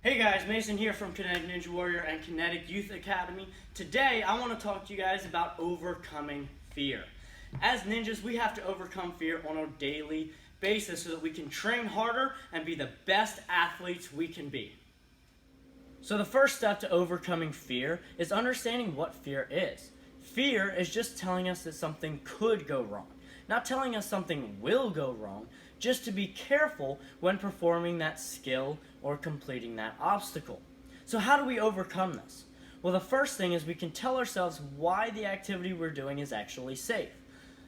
Hey guys, Mason here from Kinetic Ninja Warrior and Kinetic Youth Academy. Today I want to talk to you guys about overcoming fear. As ninjas, we have to overcome fear on a daily basis so that we can train harder and be the best athletes we can be. So the first step to overcoming fear is understanding what fear is. Fear is just telling us that something could go wrong, not telling us something will go wrong, just to be careful when performing that skill or completing that obstacle. So how do we overcome this? Well, the first thing is we can tell ourselves why the activity we're doing is actually safe.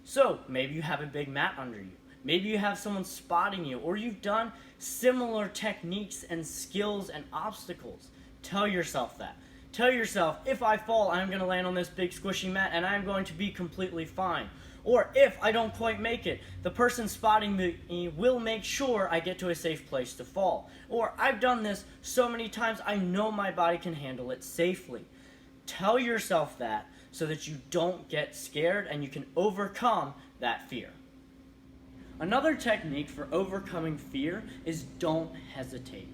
So maybe you have a big mat under you. Maybe you have someone spotting you, or you've done similar techniques and skills and obstacles. Tell yourself that. Tell yourself, if I fall, I'm going to land on this big squishy mat and I'm going to be completely fine. Or if I don't quite make it, the person spotting me will make sure I get to a safe place to fall. Or I've done this so many times, I know my body can handle it safely. Tell yourself that so that you don't get scared and you can overcome that fear. Another technique for overcoming fear is don't hesitate.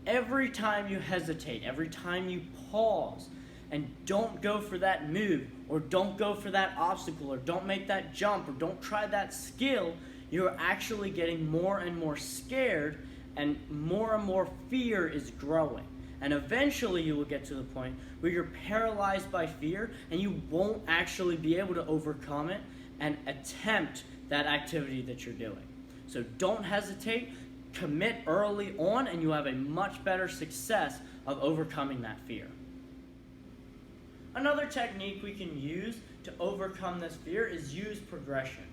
Every time you hesitate, every time you pause and don't go for that move, or don't go for that obstacle, or don't make that jump, or don't try that skill, you're actually getting more and more scared and more fear is growing. And eventually you will get to the point where you're paralyzed by fear and you won't actually be able to overcome it and attempt that activity that you're doing. So don't hesitate. Commit early on and you have a much better success of overcoming that fear. Another technique we can use to overcome this fear is use progressions.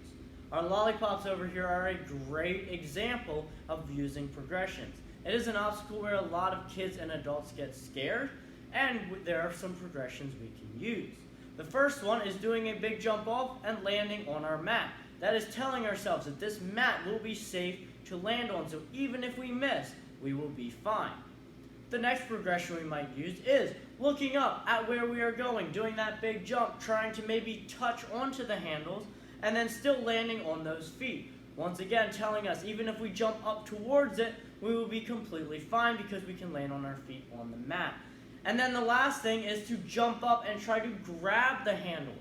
Our lollipops over here are a great example of using progressions. It is an obstacle where a lot of kids and adults get scared, and there are some progressions we can use. The first one is doing a big jump off and landing on our mat. That is telling ourselves that this mat will be safe to land on, so even if we miss, we will be fine. The next progression we might use is looking up at where we are going, doing that big jump, trying to maybe touch onto the handles, and then still landing on those feet. Once again, telling us even if we jump up towards it, we will be completely fine because we can land on our feet on the mat. And then the last thing is to jump up and try to grab the handles.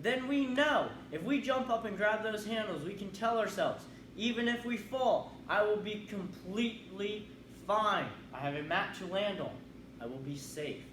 Then we know if we jump up and grab those handles, we can tell ourselves, even if we fall, I will be completely fine. I have a mat to land on. I will be safe.